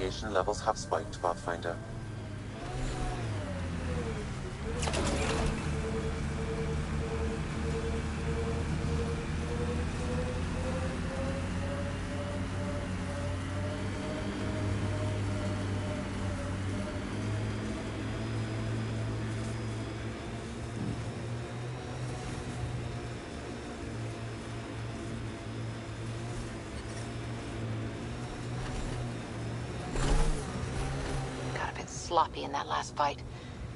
radiation levels have spiked, Pathfinder. Sloppy in that last fight.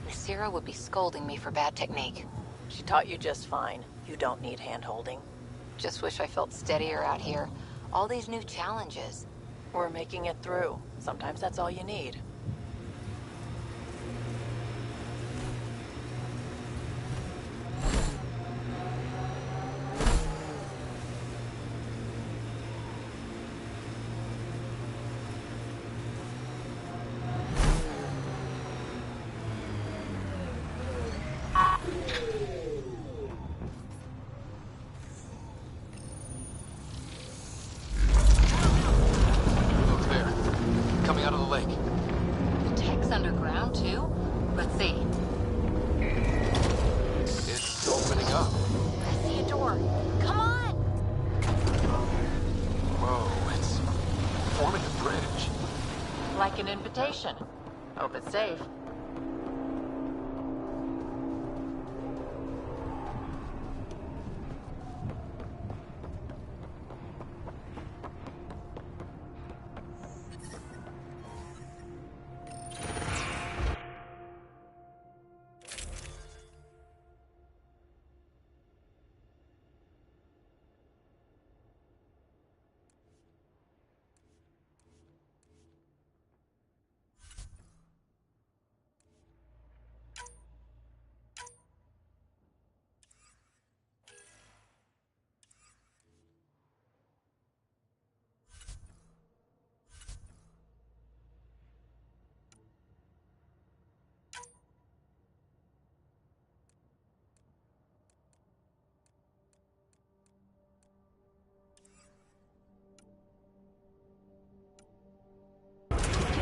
Nasira would be scolding me for bad technique. She taught you just fine. You don't need hand-holding. Just wish I felt steadier out here. All these new challenges. We're making it through. Sometimes that's all you need. Hope it's safe.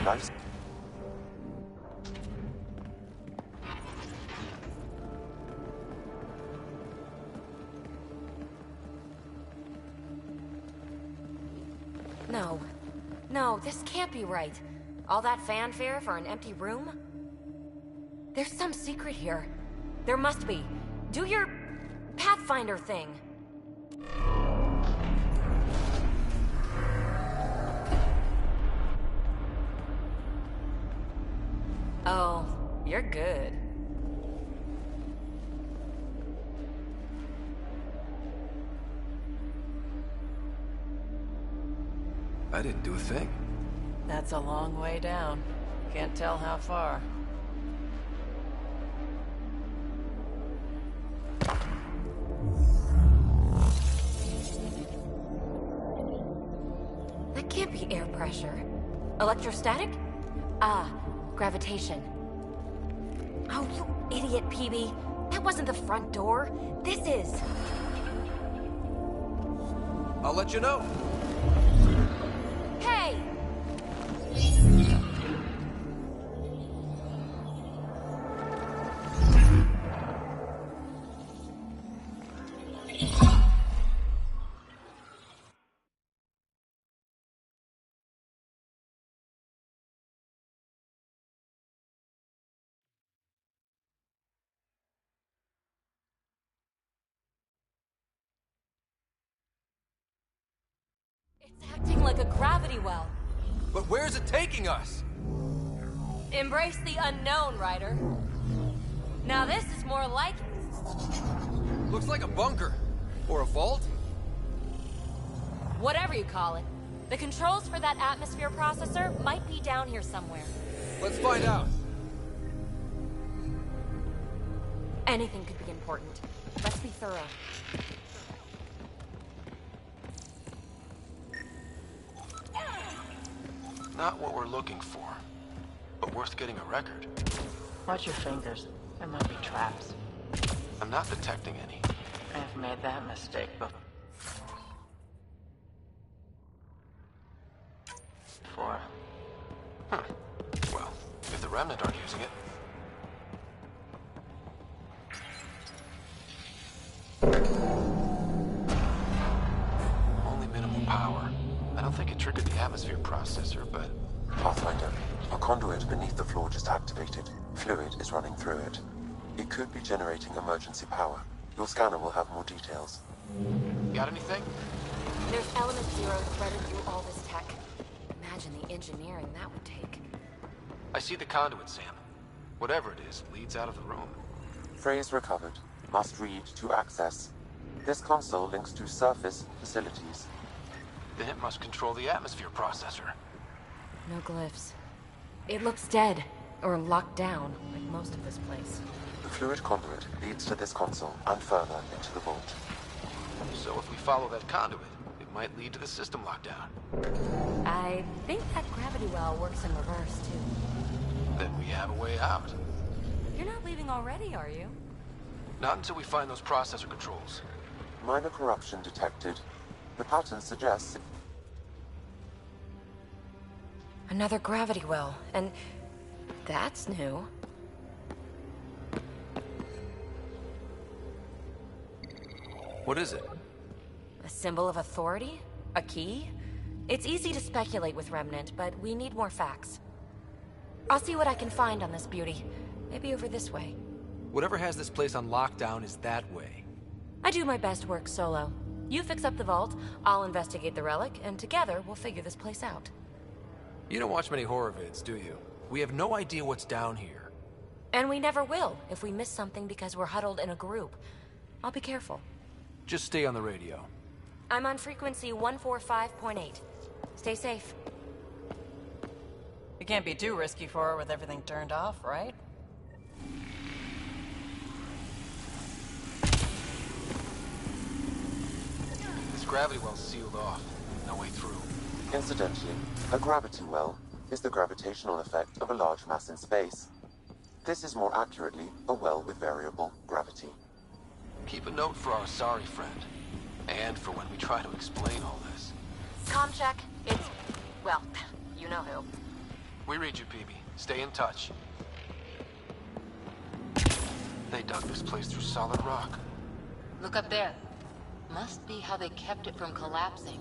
Nice. No, this can't be right. All that fanfare for an empty room? There's some secret here. There must be. Do your Pathfinder thing. Oh, you're good. I didn't do a thing. That's a long way down. Can't tell how far. That can't be air pressure. Electrostatic? Ah, gravitation. Oh, you idiot, PB. That wasn't the front door. This is. I'll let you know. Hey! It's acting like a gravity well. But where's it taking us? Embrace the unknown, Ryder. Now this is more like it. Looks like a bunker. Or a vault? Whatever you call it. The controls for that atmosphere processor might be down here somewhere. Let's find out. Anything could be important. Let's be thorough. Not what we're looking for, but worth getting a record. Watch your fingers. There might be traps. I'm not detecting any. I've made that mistake before. Remnant aren't using it. Only minimal power. I don't think it triggered the atmosphere processor, but... Pathfinder, a conduit beneath the floor just activated. Fluid is running through it. It could be generating emergency power. Your scanner will have more details. Got anything? There's element zero threaded through all this tech. Imagine the engineering that would take. I see the conduit, Sam. Whatever it is, leads out of the room. Phrase recovered. Must read to access. This console links to surface facilities. Then it must control the atmosphere processor. No glyphs. It looks dead, or locked down, like most of this place. The fluid conduit leads to this console and further into the vault. So if we follow that conduit, it might lead to the system lockdown. I think that gravity well works in reverse, too. Then we have a way out. You're not leaving already, are you? Not until we find those processor controls. Minor corruption detected. The pattern suggests... Another gravity well, and that's new. What is it? A symbol of authority? A key? It's easy to speculate with Remnant, but we need more facts. I'll see what I can find on this beauty. Maybe over this way. Whatever has this place on lockdown is that way. I do my best work solo. You fix up the vault, I'll investigate the relic, and together we'll figure this place out. You don't watch many horror vids, do you? We have no idea what's down here. And we never will if we miss something because we're huddled in a group. I'll be careful. Just stay on the radio. I'm on frequency 145.8. Stay safe. You can't be too risky for her with everything turned off, right? This gravity well's sealed off. No way through. Incidentally, a gravity well is the gravitational effect of a large mass in space. This is more accurately a well with variable gravity. Keep a note for our sorry friend. And for when we try to explain all this. Comm check. It's... well, you know who. We read you, PB. Stay in touch. They dug this place through solid rock. Look up there. Must be how they kept it from collapsing.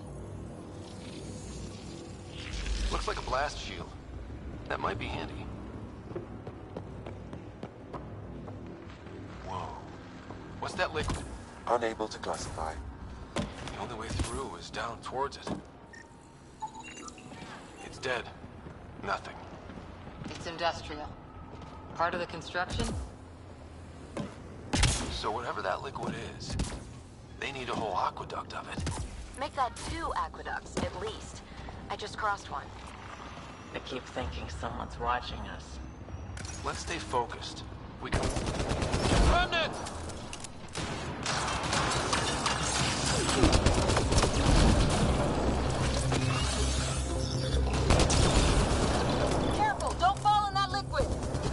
Looks like a blast shield. That might be handy. Whoa. What's that liquid? Unable to classify. The only way through is down towards it. It's dead. Nothing. It's industrial. Part of the construction? So whatever that liquid is, they need a whole aqueduct of it. Make that 2 aqueducts, at least. I just crossed one. I keep thinking someone's watching us. Let's stay focused. We can... Remnant! Careful, don't fall in that liquid.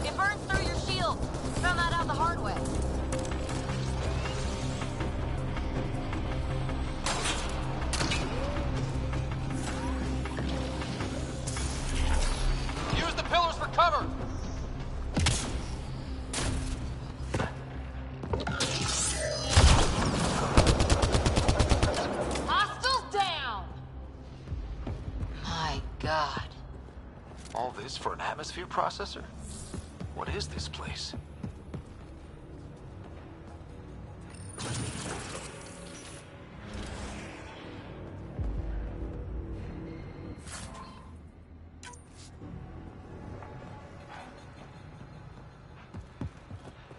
It burns through your shield. Found that out the hard way. Use the pillars for cover! Hostiles down! My God. All this for an atmosphere processor? What is this place?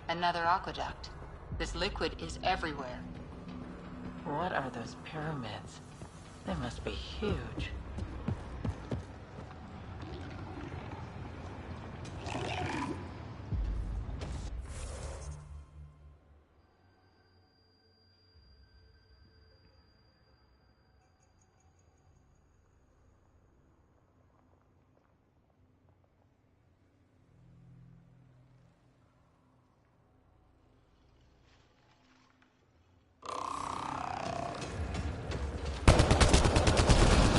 Another aqueduct. This liquid is everywhere. What are those pyramids? They must be huge.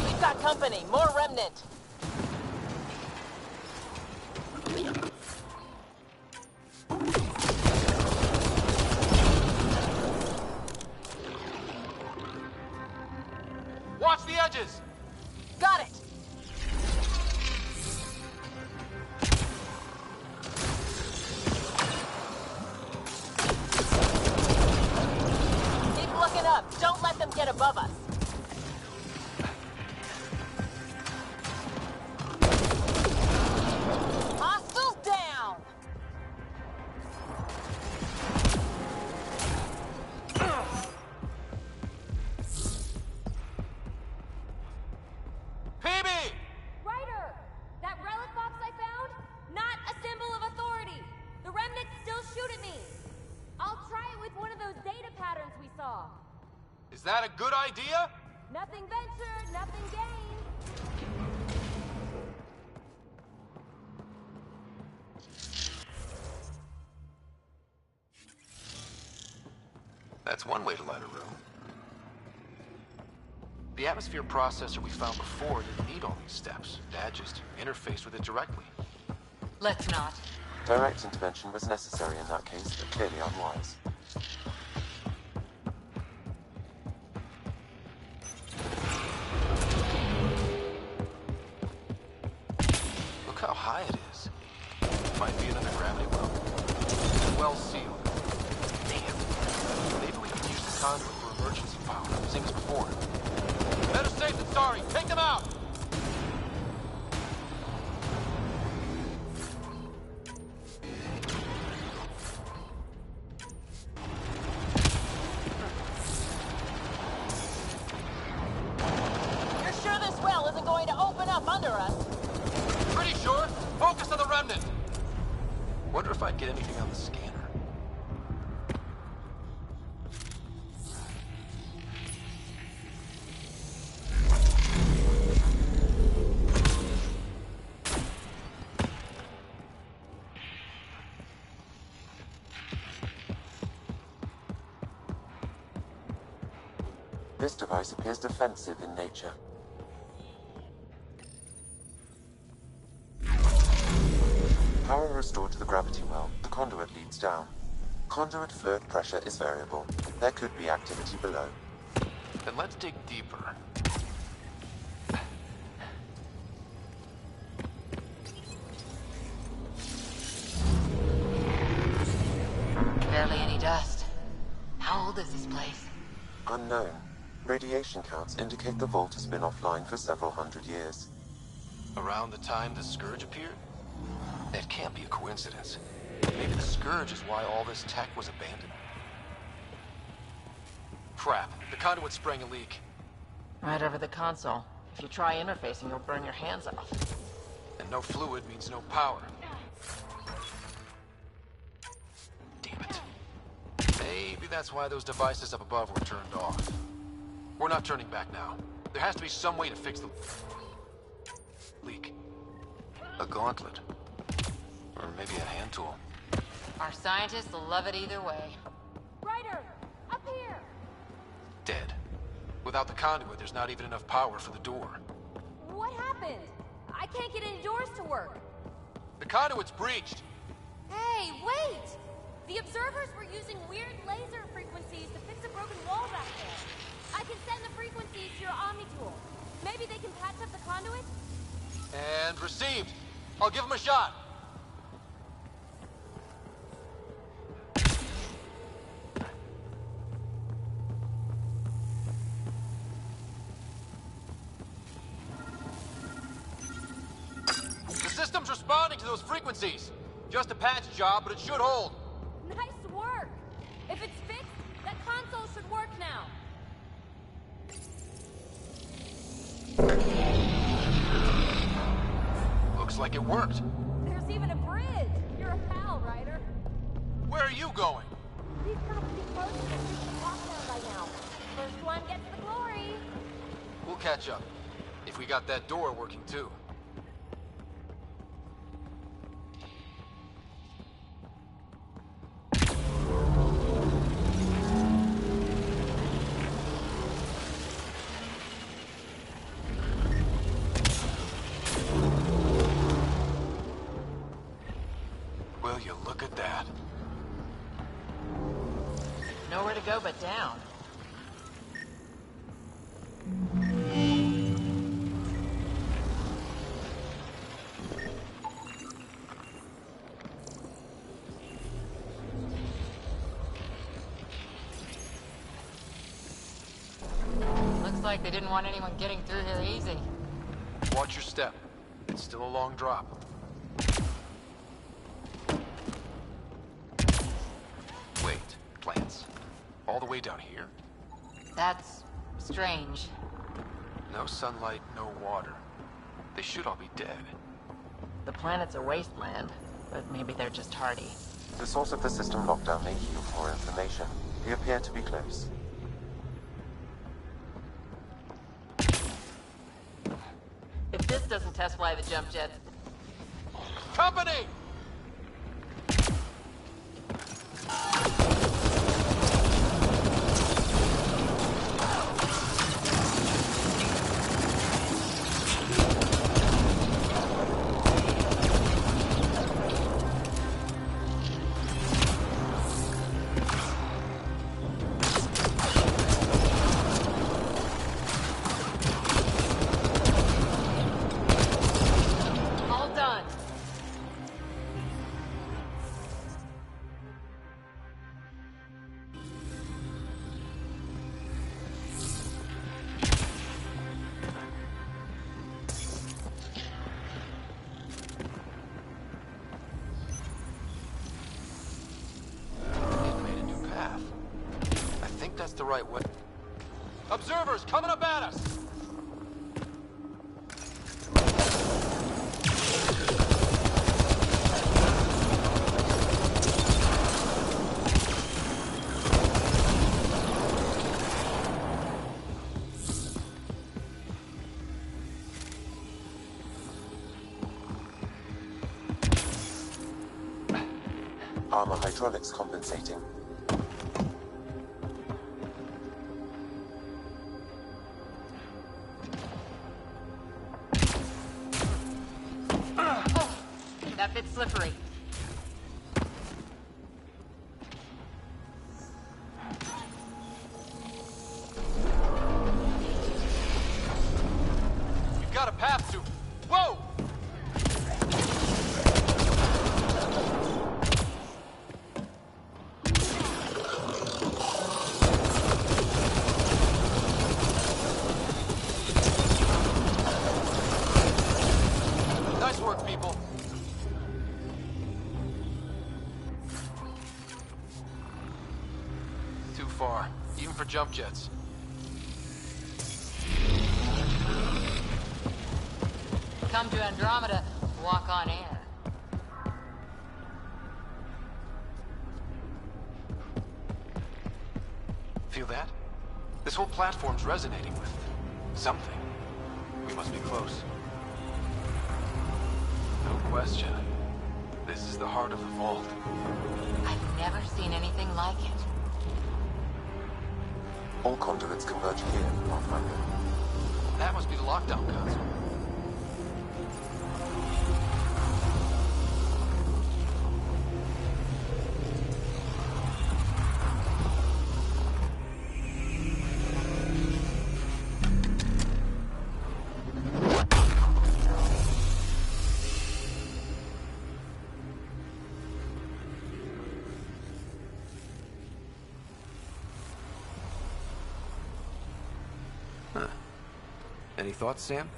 We've got company. More Remnant. Is that a good idea? Nothing ventured, nothing gained. That's one way to light a room. The atmosphere processor we found before didn't need all these steps. Dad just interfaced with it directly. Let's not. Direct intervention was necessary in that case, but clearly unwise. Look how high it is. Might be another gravity well. Well sealed. Damn. Maybe we can use the conduit for emergency power, same as before. Better safe than sorry. Take them out! You're sure this well isn't going to open up under us? Pretty sure. Focus on the remnant. Wonder if I'd get anything on the scanner. This device appears defensive in nature. Power restored to the gravity well. The conduit leads down. Conduit fluid pressure is variable. There could be activity below. Then let's dig deeper. Barely any dust. How old is this place? Unknown. Radiation counts indicate the vault has been offline for several hundred years. Around the time the Scourge appeared? That can't be a coincidence. Maybe the Scourge is why all this tech was abandoned. Crap. The conduit's spraying a leak. Right over the console. If you try interfacing, you'll burn your hands off. And no fluid means no power. Damn it. Maybe that's why those devices up above were turned off. We're not turning back now. There has to be some way to fix the leak. A gauntlet. Or maybe a hand tool. Our scientists will love it either way. Ryder, up here! Dead. Without the conduit, there's not even enough power for the door. What happened? I can't get any doors to work. The conduit's breached. Hey, wait! The observers were using weird laser frequencies to fix a broken wall back there. I can send the frequencies to your Omni tool. Maybe they can patch up the conduit? And received. I'll give him a shot. The system's responding to those frequencies. Just a patch job, but it should hold. Nice work! If it's fixed, that console should work now. Looks like it worked. There's even a bridge! You're a pal, Ryder. Where are you going? These cops be close to the lockdown by now. First one gets the glory. We'll catch up. If we got that door working too. Will you look at that? Nowhere to go but down. Looks like they didn't want anyone getting through here easy. Watch your step. It's still a long drop. Wait, plants? All the way down here? That's strange. No sunlight, no water. They should all be dead. The planet's a wasteland, but maybe they're just hardy. The source of the system lockdown may yield more information. We appear to be close. test fly the jump jet. Company! All done. It made a new path. I think that's the right way. Observers coming up at us! Armor hydraulics compensating. That bit's slippery. We've got a path to... Whoa! Nice work, people. Too far, even for jump jets. Come to Andromeda, walk on air. Feel that? This whole platform's resonating with something. We must be close. No question. This is the heart of the vault. I've never seen anything like it. All conduits converge here, Pathfinder. That must be the lockdown console. Any thoughts, Sam?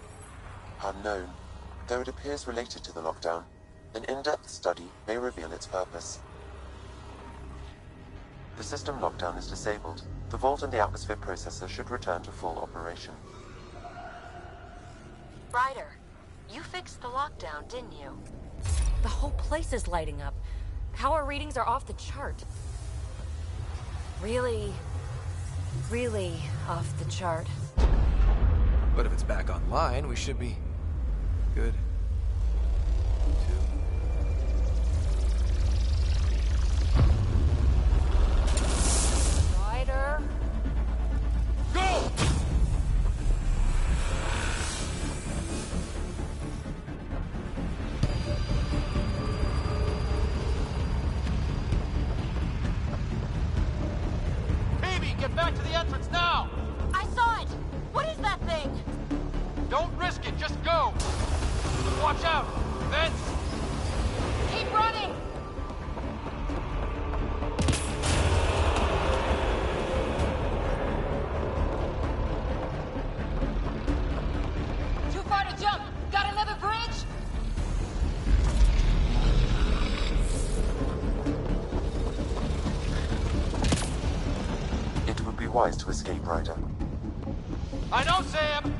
Unknown. Though it appears related to the lockdown, an in-depth study may reveal its purpose. The system lockdown is disabled. The vault and the atmosphere processor should return to full operation. Ryder, you fixed the lockdown, didn't you? The whole place is lighting up. Power readings are off the chart. Really off the chart. But if it's back online, we should be good. Ryder? Go! Baby, get back to the entrance now! I saw it! What is that thing? Don't risk it, just go! Watch out! Vents! Keep running! Too far to jump! Got another bridge? It would be wise to escape, Ryder. I know, Sam!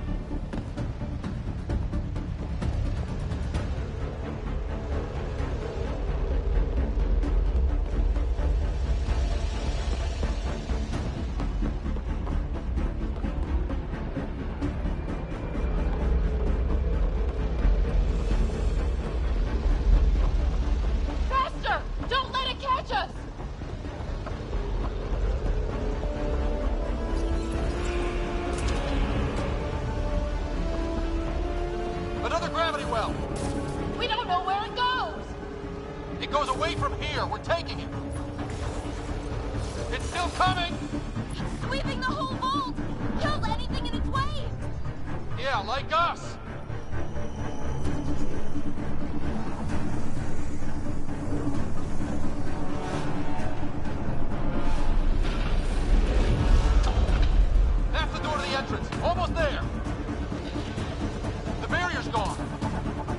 goes away from here. We're taking it. It's still coming! It's sweeping the whole vault! Kills anything in its way! Yeah, like us! That's the door to the entrance. Almost there. The barrier's gone.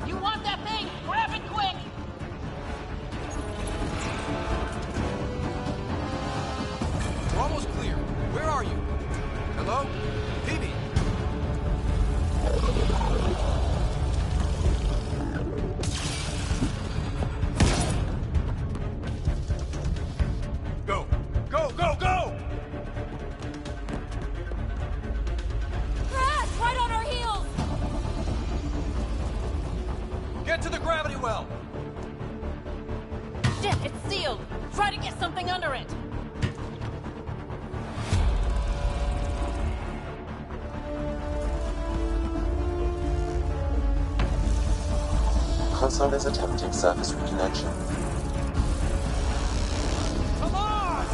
You want that thing? Grab it quick! We're almost clear. Where are you? Hello? Phoebe? Go! Go, go, go! Crash! Right on our heels! Get to the gravity well! Shit, it's sealed! Try to get something under it! Console is attempting surface reconnection. Come on!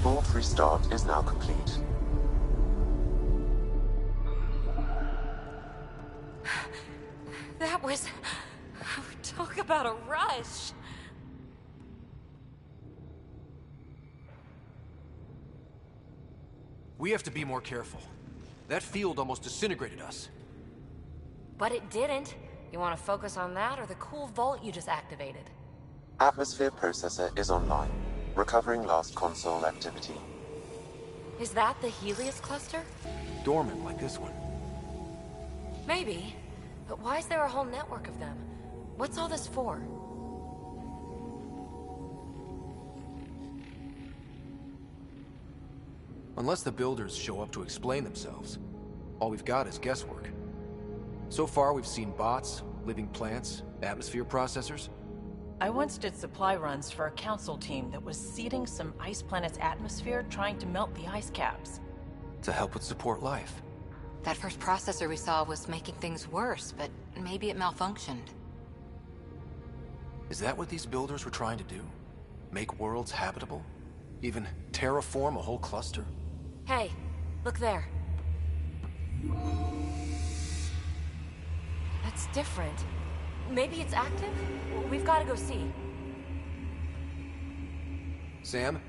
Vault restart is now complete. That was... Talk about a rush! We have to be more careful. That field almost disintegrated us. But it didn't. You want to focus on that or the cool vault you just activated? Atmosphere processor is online, recovering last console activity. Is that the Helios cluster? Dormant like this one. Maybe. But why is there a whole network of them? What's all this for? Unless the builders show up to explain themselves, all we've got is guesswork. So far, we've seen bots, living plants, atmosphere processors. I once did supply runs for a council team that was seeding some ice planet's atmosphere, trying to melt the ice caps. To help with support life. That first processor we saw was making things worse, but maybe it malfunctioned. Is that what these builders were trying to do? Make worlds habitable? Even terraform a whole cluster? Hey, look there. That's different. Maybe it's active? We've got to go see. Sam?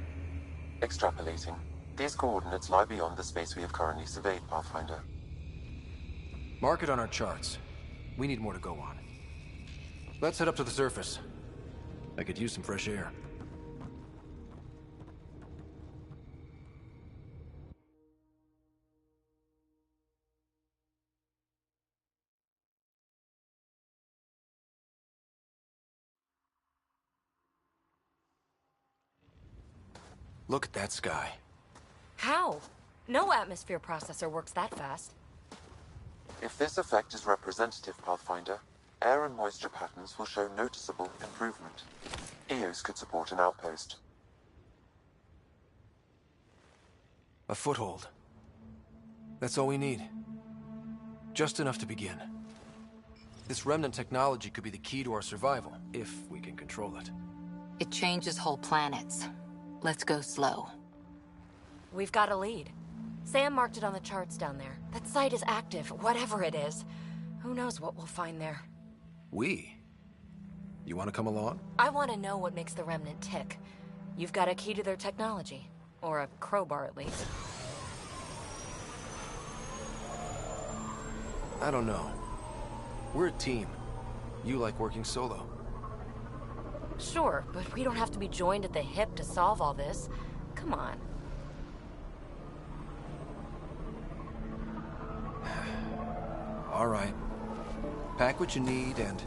Extrapolating. These coordinates lie beyond the space we have currently surveyed, Pathfinder. Mark it on our charts. We need more to go on. Let's head up to the surface. I could use some fresh air. Look at that sky. How? No atmosphere processor works that fast. If this effect is representative, Pathfinder, air and moisture patterns will show noticeable improvement. EOS could support an outpost. A foothold. That's all we need. Just enough to begin. This remnant technology could be the key to our survival, if we can control it. It changes whole planets. Let's go slow. We've got a lead. Sam marked it on the charts down there. That site is active, whatever it is. Who knows what we'll find there. We? You want to come along? I want to know what makes the Remnant tick. You've got a key to their technology. Or a crowbar, at least. I don't know. We're a team. You like working solo. Sure, but we don't have to be joined at the hip to solve all this. Come on. All right. Pack what you need and...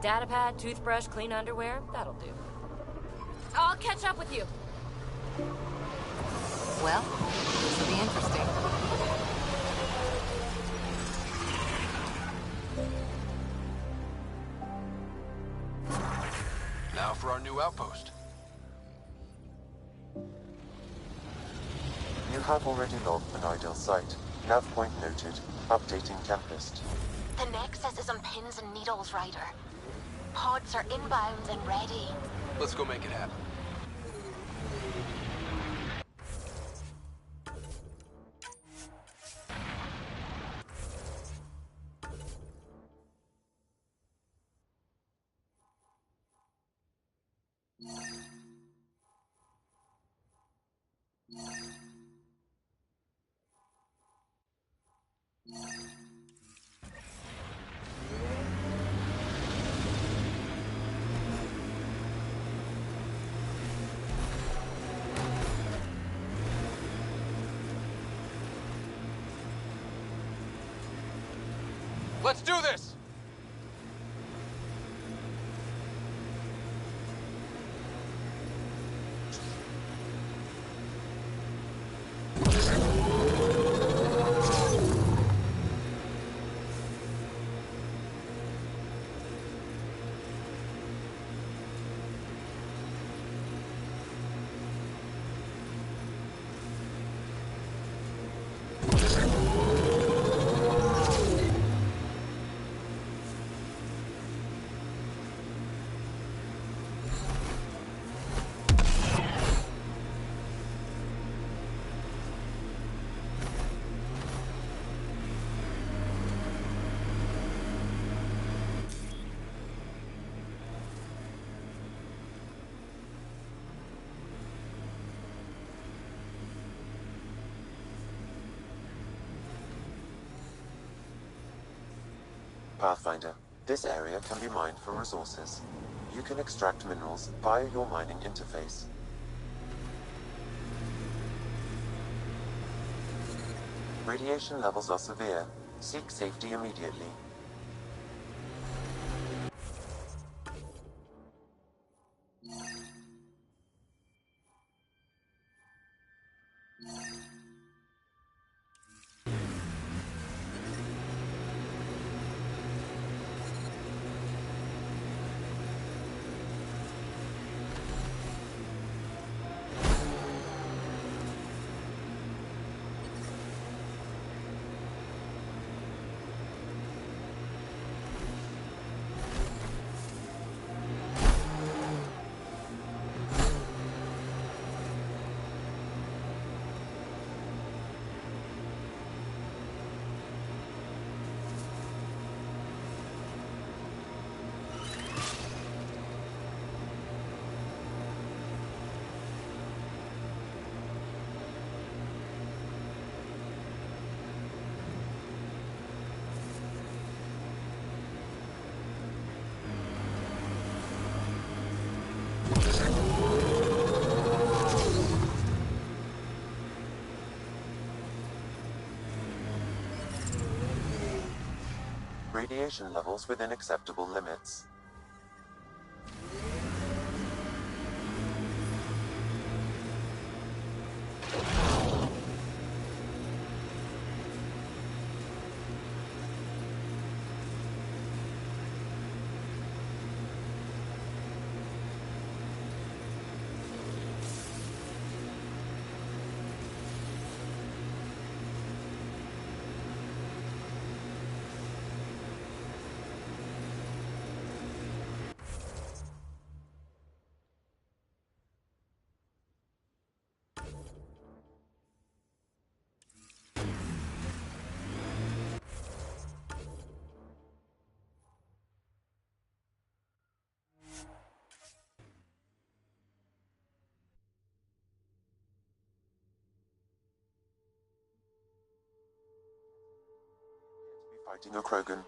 Datapad, toothbrush, clean underwear, that'll do. I'll catch up with you. Well, this will be interesting. Now for our new outpost. You have already logged an ideal site. Nav point noted. Updating Tempest. The Nexus is on pins and needles, Ryder. Pods are inbound and ready. Let's go make it happen. Let's do this! Pathfinder, this area can be mined for resources. You can extract minerals via your mining interface. Radiation levels are severe. Seek safety immediately. Radiation levels within acceptable limits. Fighting a Krogan.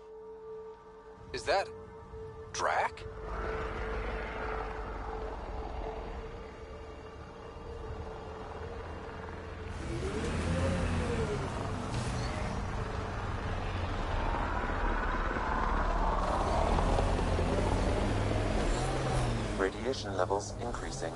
Is that... Drac? Radiation levels increasing.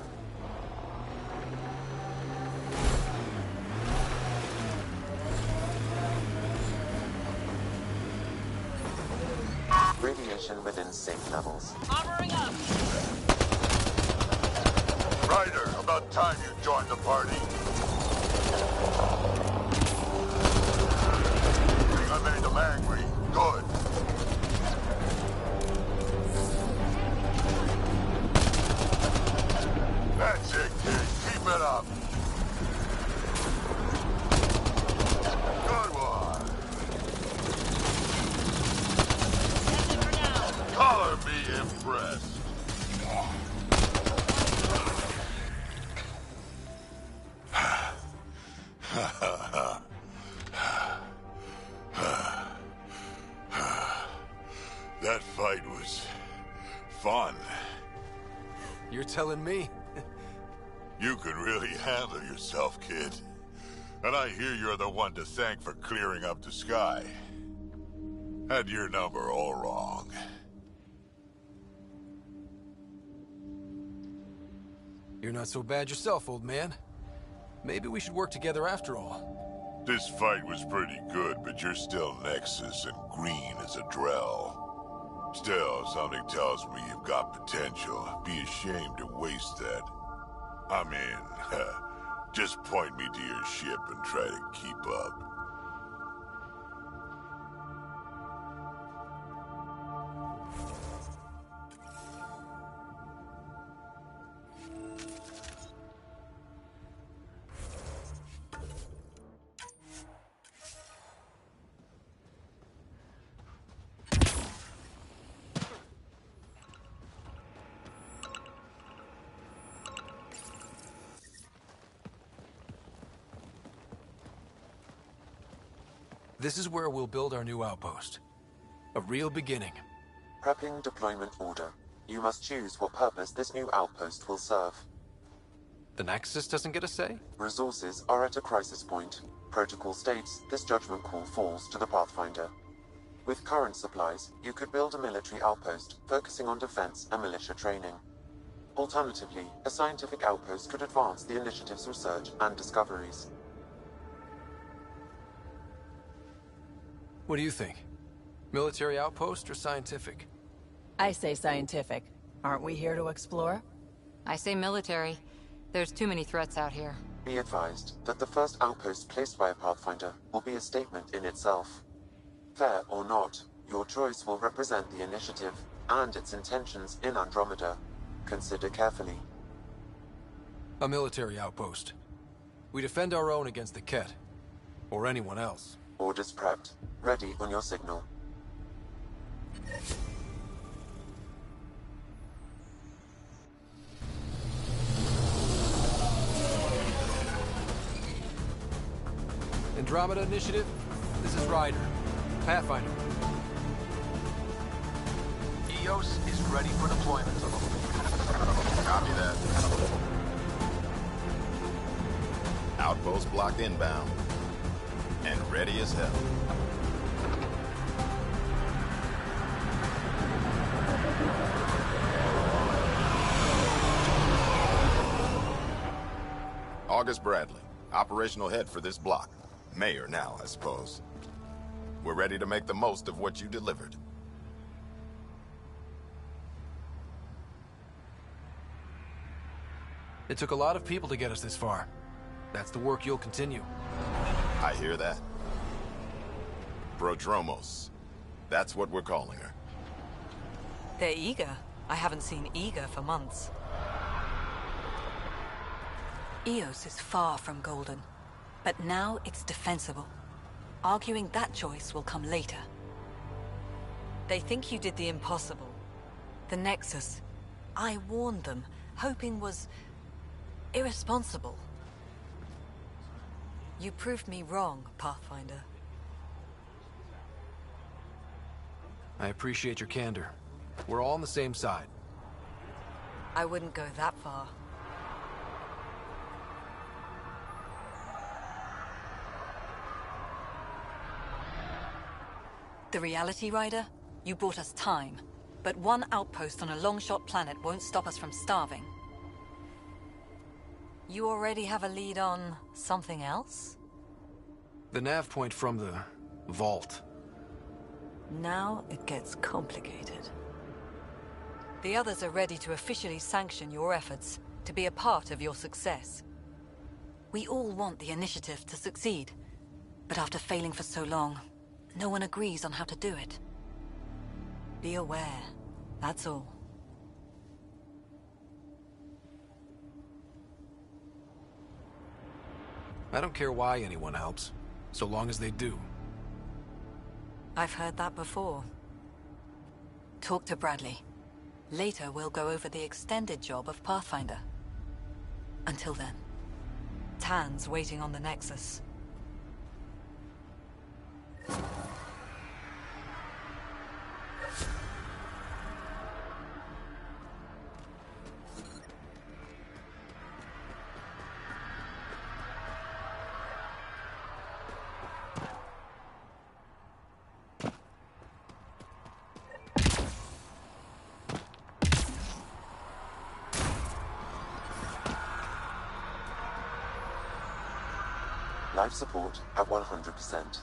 Radiation within safe levels. Armoring up! Ryder, about time you joined the party. I made them angry. Good. impressed. That fight was fun. You're telling me? You can really handle yourself, kid. And I hear you're the one to thank for clearing up the sky. Had your number all wrong. You're not so bad yourself, old man. Maybe we should work together after all. This fight was pretty good, but you're still Nexus and green as a Drell. Still, something tells me you've got potential. Be ashamed to waste that. I mean, just point me to your ship and try to keep up. This is where we'll build our new outpost. A real beginning. Prepping deployment order. You must choose what purpose this new outpost will serve. The Nexus doesn't get a say? Resources are at a crisis point. Protocol states this judgment call falls to the Pathfinder. With current supplies, you could build a military outpost, focusing on defense and militia training. Alternatively, a scientific outpost could advance the initiative's research and discoveries. What do you think? Military outpost or scientific? I say scientific. Aren't we here to explore? I say military. There's too many threats out here. Be advised that the first outpost placed by a Pathfinder will be a statement in itself. Fair or not, your choice will represent the initiative and its intentions in Andromeda. Consider carefully. A military outpost. We defend our own against the Ket. Or anyone else. Orders prepped. Ready on your signal. Andromeda Initiative, this is Ryder. Pathfinder. EOS is ready for deployment. Copy that. Outpost blocked inbound. And ready as hell. August Bradley, operational head for this block. Mayor now, I suppose. We're ready to make the most of what you delivered. It took a lot of people to get us this far. That's the work you'll continue. I hear that. Prodromos. That's what we're calling her. They're eager. I haven't seen eager for months. EOS is far from golden, but now it's defensible. Arguing that choice will come later. They think you did the impossible. The Nexus. I warned them, hoping was irresponsible. You proved me wrong, Pathfinder. I appreciate your candor. We're all on the same side. I wouldn't go that far. The reality, Rider? You bought us time. But one outpost on a long-shot planet won't stop us from starving. You already have a lead on something else? The nav point from the vault. Now it gets complicated. The others are ready to officially sanction your efforts, to be a part of your success. We all want the initiative to succeed, but after failing for so long, no one agrees on how to do it. Be aware, that's all. I don't care why anyone helps, so long as they do. I've heard that before. Talk to Bradley. Later, we'll go over the extended job of Pathfinder. Until then, Tan's waiting on the Nexus. Life support at 100%.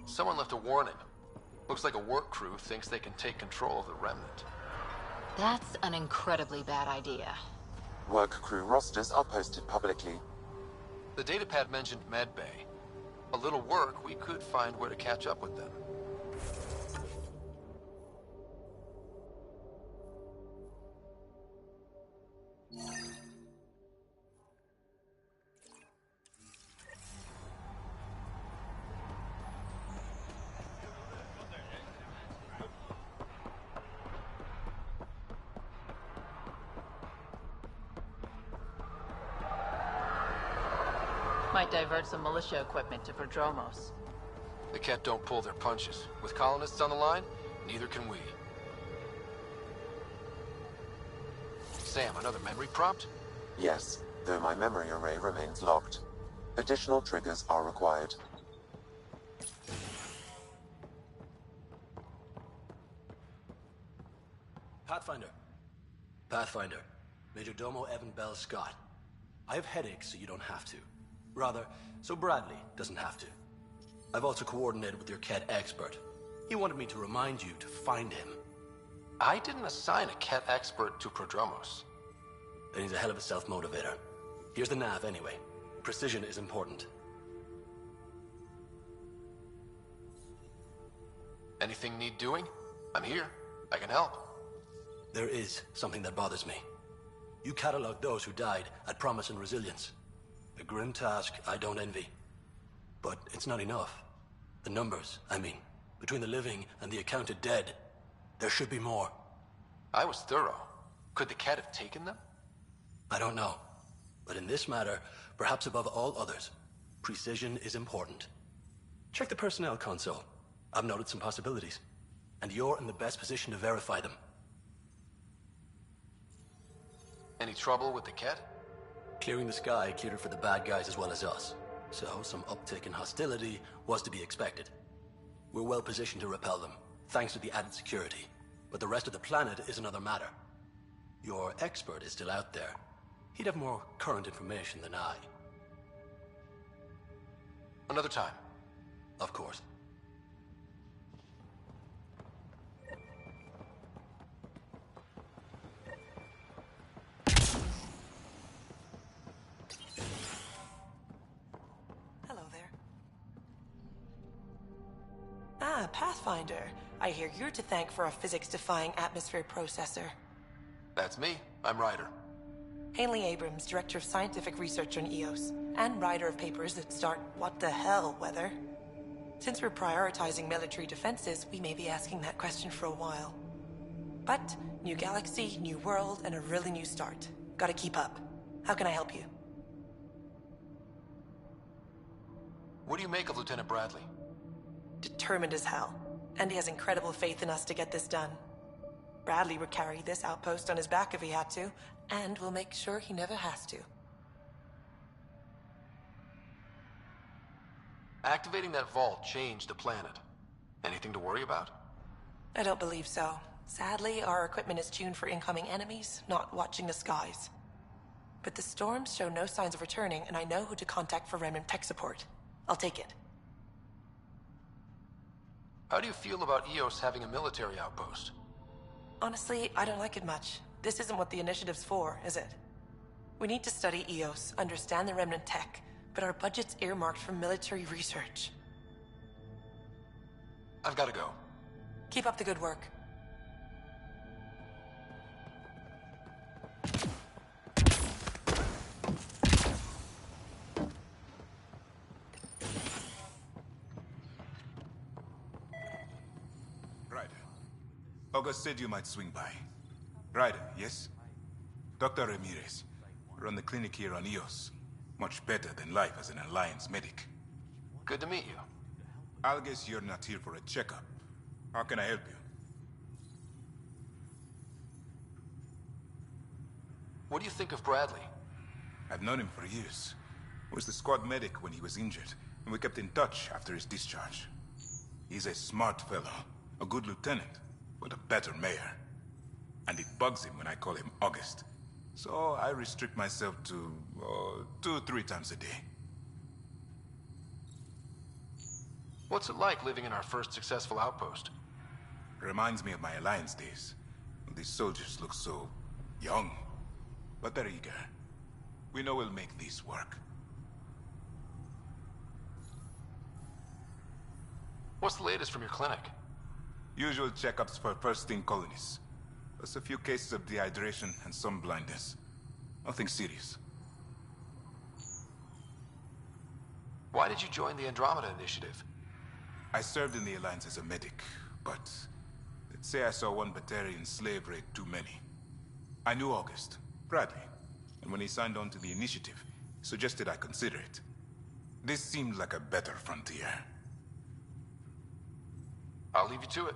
Someone left a warning. Looks like a work crew thinks they can take control of the Remnant. That's an incredibly bad idea. Work crew rosters are posted publicly. The datapad mentioned medbay. A little work, we could find where to catch up with them. Might divert some militia equipment to Prodromos. The Ket don't pull their punches. With colonists on the line, neither can we. Sam, another memory prompt? Yes, though my memory array remains locked. Additional triggers are required. Pathfinder. Pathfinder. Major Domo Evan Bell Scott. I have headaches, so you don't have to. Rather, so Bradley doesn't have to. I've also coordinated with your Ket expert. He wanted me to remind you to find him. I didn't assign a Ket expert to Prodromos. Then he's a hell of a self-motivator. Here's the nav anyway. Precision is important. Anything need doing? I'm here. I can help. There is something that bothers me. You cataloged those who died at Promise and Resilience. A grim task I don't envy. But it's not enough. The numbers, I mean, between the living and the accounted dead, there should be more. I was thorough. Could the Ket have taken them? I don't know. But in this matter, perhaps above all others, precision is important. Check the personnel console. I've noted some possibilities. And you're in the best position to verify them. Any trouble with the Ket? Clearing the sky cleared it for the bad guys as well as us. So some uptick in hostility was to be expected. We're well positioned to repel them, thanks to the added security. But the rest of the planet is another matter. Your expert is still out there. He'd have more current information than I. Another time. Of course. Hello there. Ah, Pathfinder. I hear you're to thank for a physics-defying atmosphere processor. That's me. I'm Ryder. Haley Abrams, Director of Scientific Research on EOS, and writer of papers that start what the hell weather. Since we're prioritizing military defenses, we may be asking that question for a while. But, new galaxy, new world, and a really new start. Gotta keep up. How can I help you? What do you make of Lieutenant Bradley? Determined as hell. And he has incredible faith in us to get this done. Bradley would carry this outpost on his back if he had to, and we'll make sure he never has to. Activating that vault changed the planet. Anything to worry about? I don't believe so. Sadly, our equipment is tuned for incoming enemies, not watching the skies. But the storms show no signs of returning, and I know who to contact for Remnant tech support. I'll take it. How do you feel about EOS having a military outpost? Honestly, I don't like it much. This isn't what the initiative's for, is it? We need to study EOS, understand the Remnant tech, but our budget's earmarked for military research. I've got to go. Keep up the good work. Ryder. August said you might swing by. Ryder, yes? Dr. Ramirez. Run the clinic here on EOS. Much better than life as an Alliance medic. Good to meet you. I'll guess you're not here for a checkup. How can I help you? What do you think of Bradley? I've known him for years. Was the squad medic when he was injured, and we kept in touch after his discharge. He's a smart fellow, a good lieutenant, but a better mayor. And it bugs him when I call him August. So I restrict myself to 2-3 times a day. What's it like living in our first successful outpost? Reminds me of my Alliance days. These soldiers look so young, but they're eager. We know we'll make this work. What's the latest from your clinic? Usual checkups for first-in colonists. Plus a few cases of dehydration and some blindness. Nothing serious. Why did you join the Andromeda initiative? I served in the Alliance as a medic, but let's say I saw one Batarian slave raid too many. I knew August, Bradley, and when he signed on to the initiative, he suggested I consider it. This seemed like a better frontier. I'll leave you to it.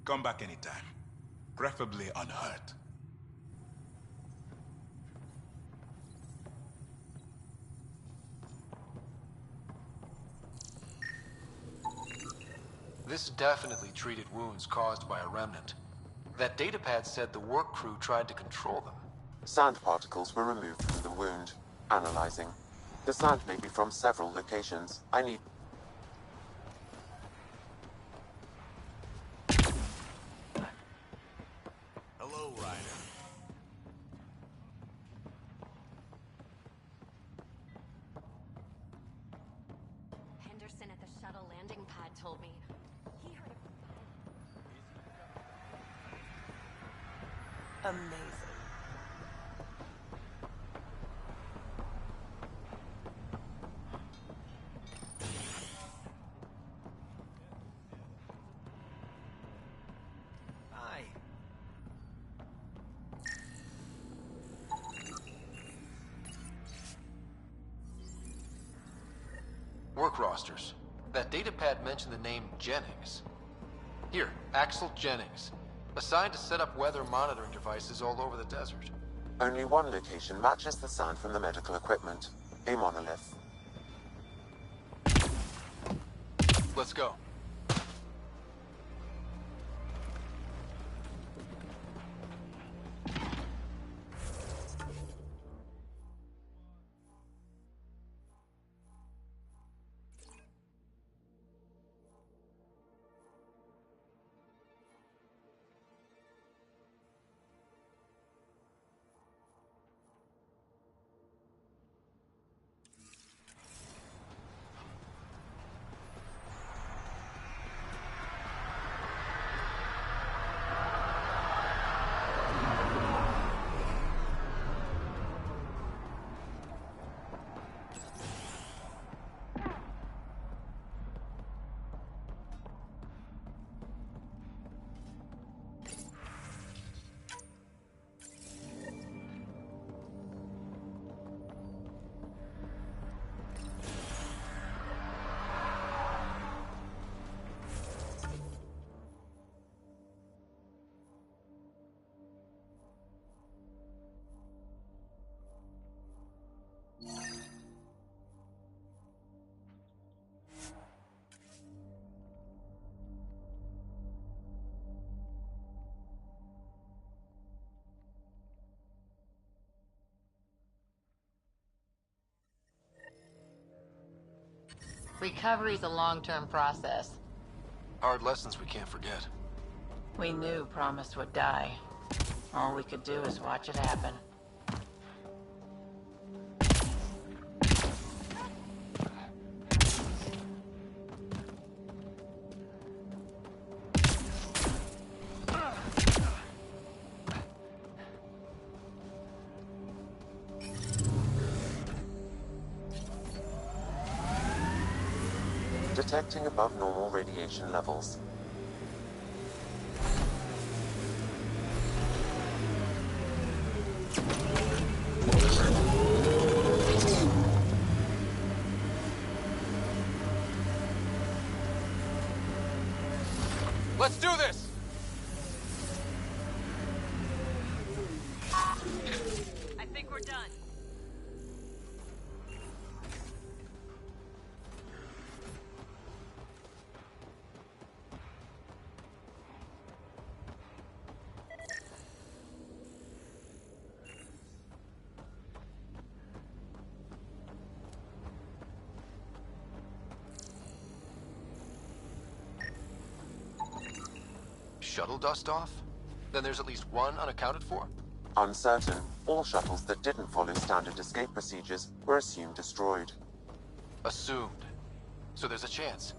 Come back anytime. Preferably unhurt. This definitely treated wounds caused by a remnant. That datapad said the work crew tried to control them. Sand particles were removed from the wound. Analyzing. The sand may be from several locations. I need... Hello, Ryder. Henderson at the shuttle landing pad told me. He heard of... Amazing. Hi. Work rosters. That datapad mentioned the name Jennings. Here, Axel Jennings. Assigned to set up weather monitoring devices all over the desert. Only one location matches the sand from the medical equipment. A monolith. Let's go. Recovery's a long-term process. Hard lessons we can't forget. We knew Promise would die. All we could do is watch it happen. Detecting above normal radiation levels. Let's do this! I think we're done. Shuttle dust off? Then there's at least one unaccounted for? Uncertain, all shuttles that didn't follow standard escape procedures were assumed destroyed. Assumed. So there's a chance.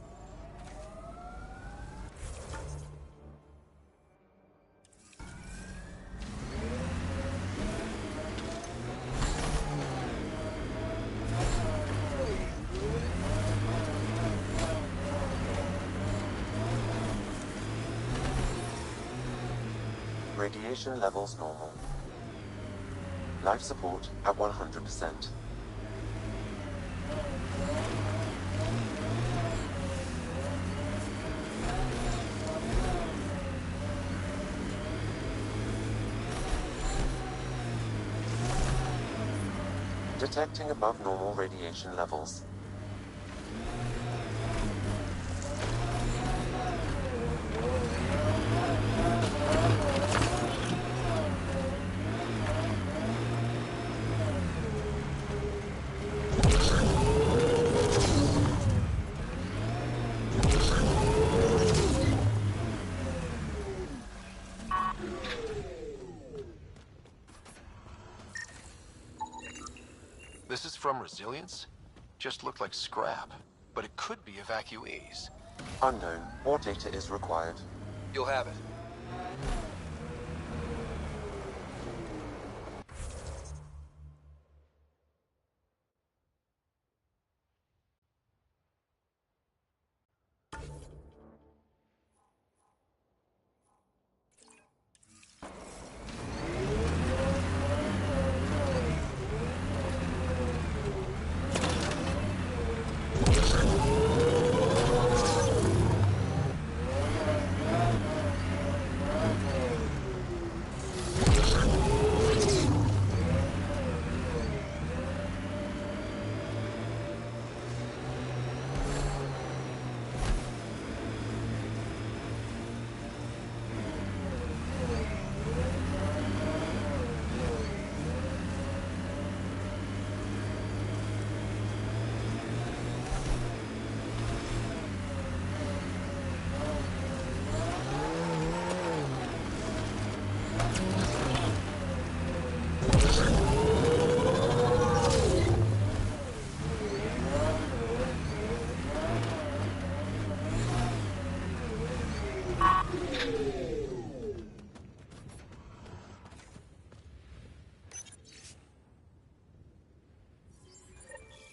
Radiation levels normal. Life support at 100%. Detecting above normal radiation levels. This is from Resilience? Just looked like scrap, but it could be evacuees. Unknown. More data is required. You'll have it.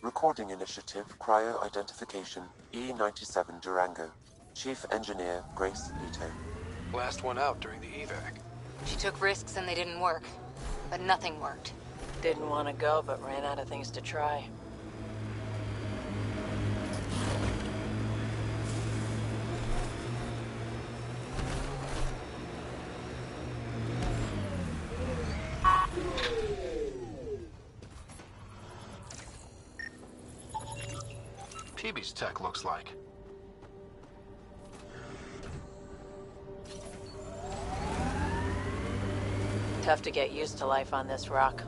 Recording Initiative Cryo Identification E-97 Durango. Chief Engineer Grace Leto. Last one out during the evac. She took risks and they didn't work. But nothing worked. Didn't want to go, but ran out of things to try. PB's tech looks like. Tough to get used to life on this rock.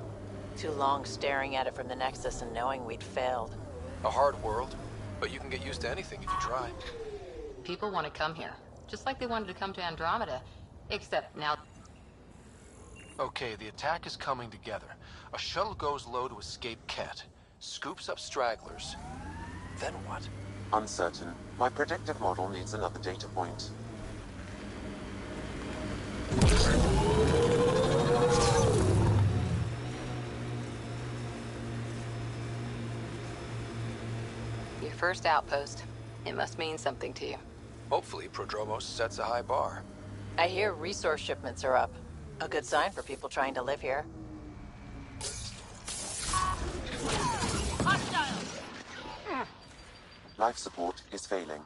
Too long staring at it from the Nexus and knowing we'd failed. A hard world, But you can get used to anything if you try. People want to come here, just like they wanted to come to Andromeda. Except now... Okay, the attack is coming together. A shuttle goes low to escape Ket, scoops up stragglers. Then what? Uncertain. My predictive model needs another data point. Your first outpost. It must mean something to you. Hopefully, Prodromos sets a high bar. I hear resource shipments are up. A good sign for people trying to live here. Life support is failing.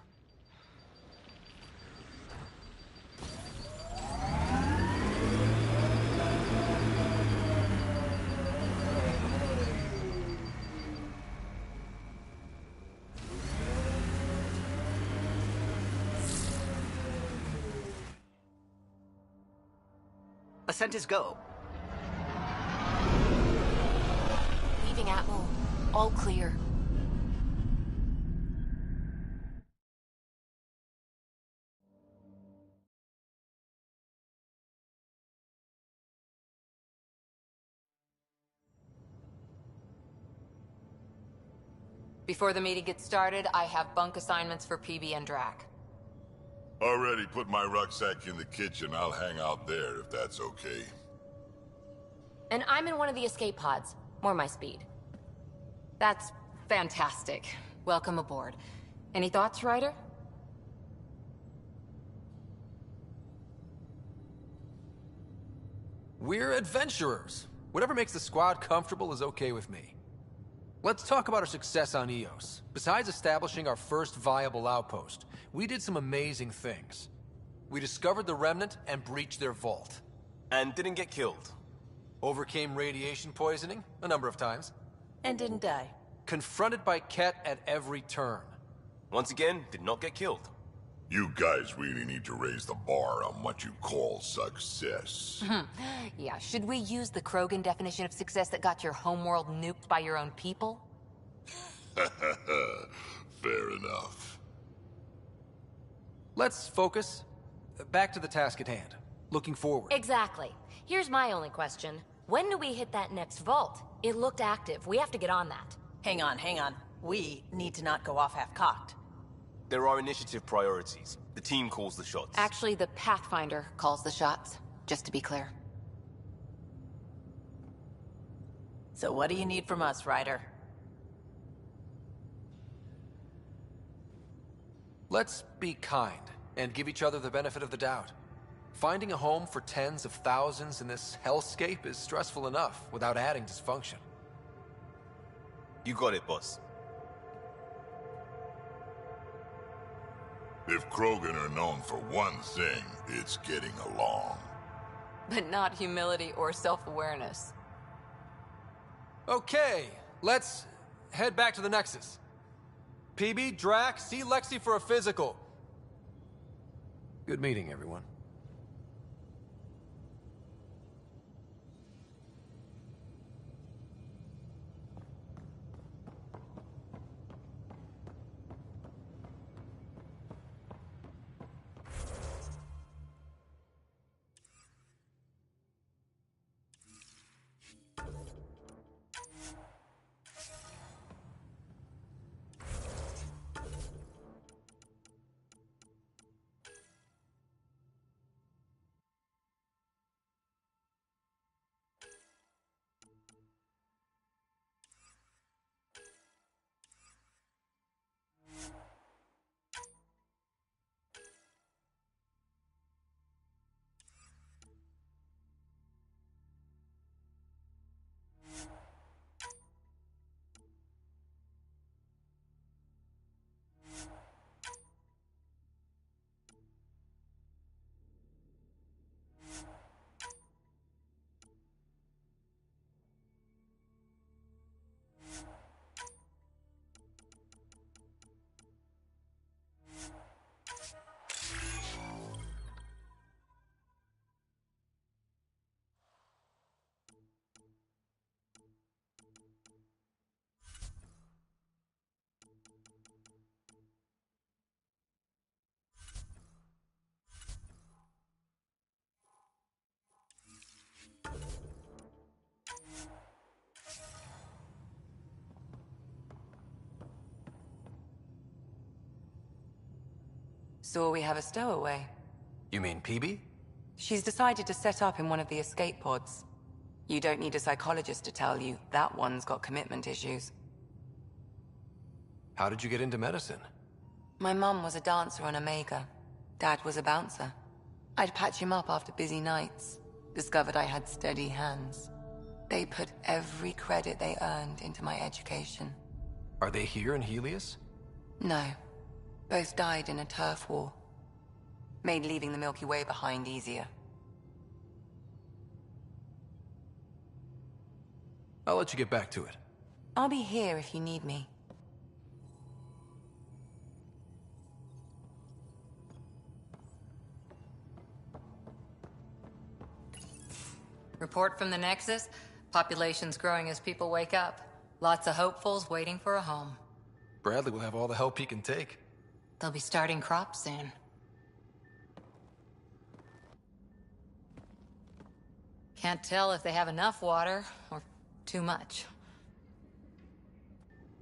Ascent is go. Leaving Atmo. All clear. Before the meeting gets started, I have bunk assignments for PB and Drac. Already put my rucksack in the kitchen. I'll hang out there if that's okay. And I'm in one of the escape pods. More my speed. That's fantastic. Welcome aboard. Any thoughts, Ryder? We're adventurers. Whatever makes the squad comfortable is okay with me. Let's talk about our success on Eos. Besides establishing our first viable outpost, we did some amazing things. We discovered the Remnant and breached their vault. And didn't get killed. Overcame radiation poisoning a number of times. And didn't die. Confronted by Ket at every turn. Once again, did not get killed. You guys really need to raise the bar on what you call success. Yeah, should we use the Krogan definition of success that got your homeworld nuked by your own people? Fair enough. Let's focus. Back to the task at hand. Looking forward. Exactly. Here's my only question. When do we hit that next vault? It looked active. We have to get on that. Hang on, hang on. We need to not go off half-cocked. There are initiative priorities. The team calls the shots. Actually, the Pathfinder calls the shots, just to be clear. So what do you need from us, Ryder? Let's be kind and give each other the benefit of the doubt. Finding a home for tens of thousands in this hellscape is stressful enough without adding dysfunction. You got it, boss. If Krogan are known for one thing, it's getting along. But not humility or self-awareness. Okay, let's head back to the Nexus. PB, Drac, see Lexi for a physical. Good meeting, everyone. So we have a stowaway. You mean PB? She's decided to set up in one of the escape pods. You don't need a psychologist to tell you that one's got commitment issues. How did you get into medicine? My mum was a dancer on Omega. Dad was a bouncer. I'd patch him up after busy nights. Discovered I had steady hands. They put every credit they earned into my education. Are they here in Helios? No. Both died in a turf war. Made leaving the Milky Way behind easier. I'll let you get back to it. I'll be here if you need me. Report from the Nexus. Population's growing as people wake up. Lots of hopefuls waiting for a home. Bradley will have all the help he can take. They'll be starting crops soon. Can't tell if they have enough water or too much.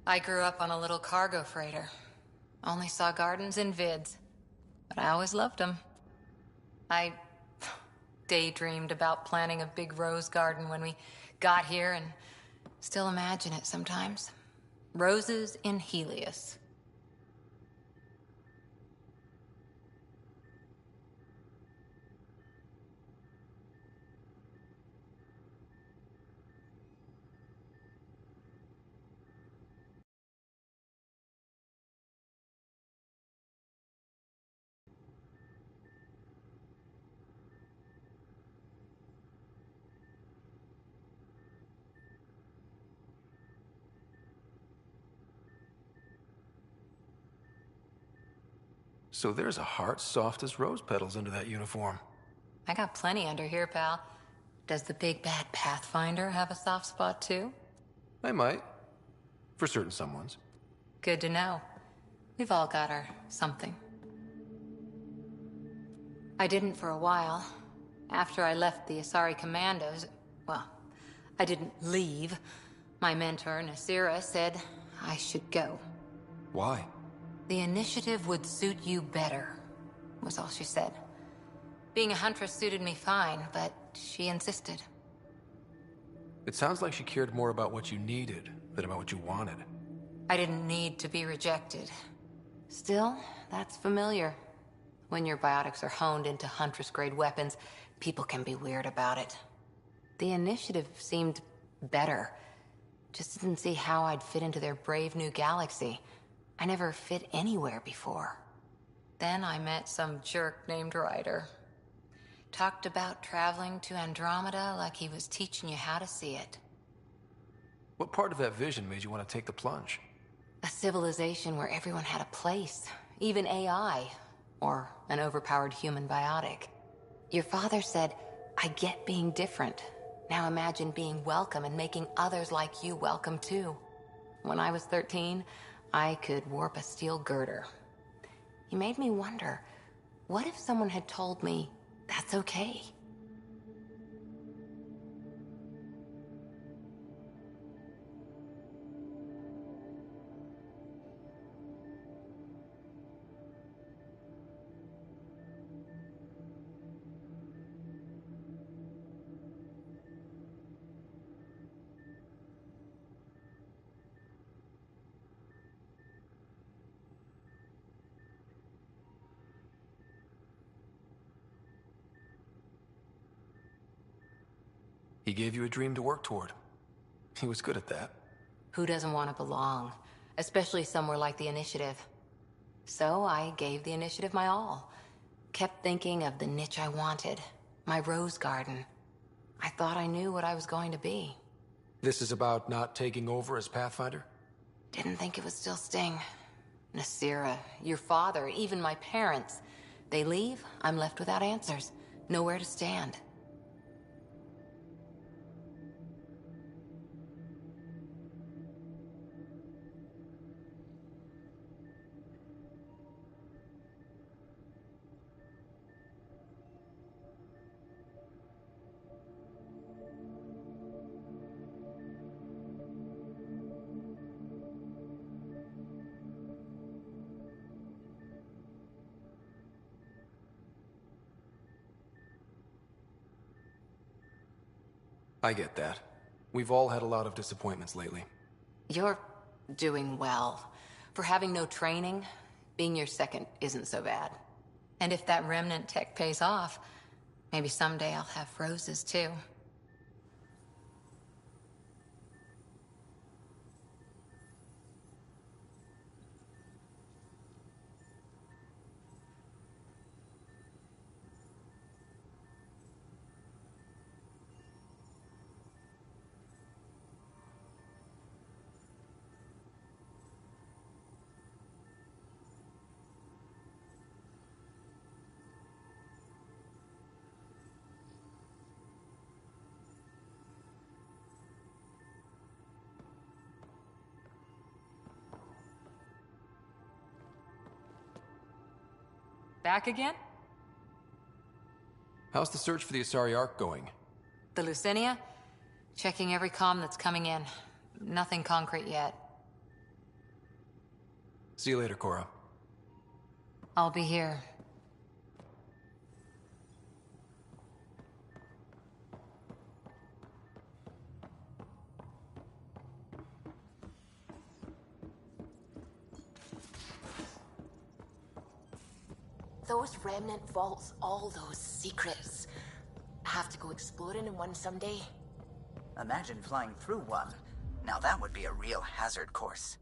I grew up on a little cargo freighter. Only saw gardens in vids, but I always loved them. I daydreamed about planting a big rose garden when we got here and still imagine it sometimes. Roses in Helios. So there's a heart soft as rose petals under that uniform. I got plenty under here, pal. Does the big bad Pathfinder have a soft spot too? I might. For certain someones. Good to know. We've all got our something. I didn't for a while. After I left the Asari Commandos, well, I didn't leave. My mentor, Nasira, said I should go. Why? The initiative would suit you better, was all she said. Being a huntress suited me fine, but she insisted. It sounds like she cared more about what you needed than about what you wanted. I didn't need to be rejected. Still, that's familiar. When your biotics are honed into huntress-grade weapons, people can be weird about it. The initiative seemed better. Just didn't see how I'd fit into their brave new galaxy. I never fit anywhere before. Then I met some jerk named Ryder. Talked about traveling to Andromeda like he was teaching you how to see it. What part of that vision made you want to take the plunge? A civilization where everyone had a place, even AI, or an overpowered human biotic. Your father said, I get being different. Now imagine being welcome and making others like you welcome too. When I was 13, I could warp a steel girder. He made me wonder, what if someone had told me that's okay? He gave you a dream to work toward. He was good at that. Who doesn't want to belong? Especially somewhere like the Initiative. So I gave the Initiative my all. Kept thinking of the niche I wanted. My rose garden. I thought I knew what I was going to be. This is about not taking over as Pathfinder? Didn't think it would still sting. Nasira, your father, even my parents. They leave, I'm left without answers. Nowhere to stand. I get that. We've all had a lot of disappointments lately. You're doing well. For having no training, being your second isn't so bad. And if that remnant tech pays off, maybe someday I'll have roses too. Back again? How's the search for the Asari Ark going? The Lucinia? Checking every comm that's coming in. Nothing concrete yet. See you later, Cora. I'll be here. Those remnant vaults, all those secrets. Have to go exploring in one someday. Imagine flying through one. Now that would be a real hazard course.